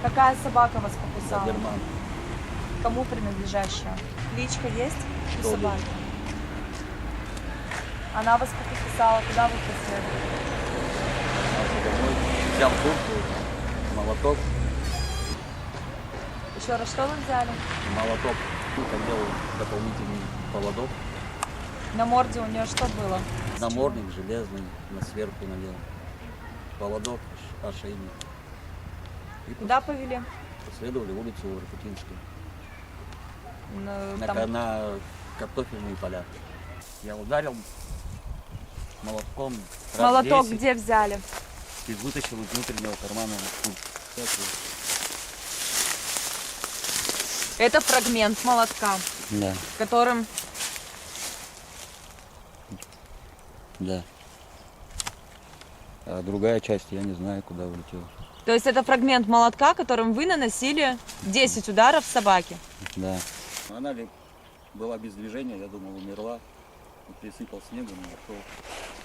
Какая собака вас покусала? Доберман. Кому принадлежащая? Кличка есть у Добби. собаки? Она вас покусала, куда вы преследовали? Домой. Взял куртку, молоток, Еще раз, что вы взяли? молоток. Хотел дополнительный поводок. На морде у нее что было? Намордник железный, на сверху налил. Поводок, ошейник. И Куда повели? последовали улицу Воркутинскую. Там На картофельные поля. Я ударил молотком. Раз молоток 10 где взяли? и вытащил из внутреннего кармана куртку. Это фрагмент молотка, Да, которым... да. А другая часть, я не знаю, куда улетела. То есть это фрагмент молотка, которым вы наносили 10 ударов собаке. Да. Она была без движения, я думал, умерла. Присыпал снегом и ушел.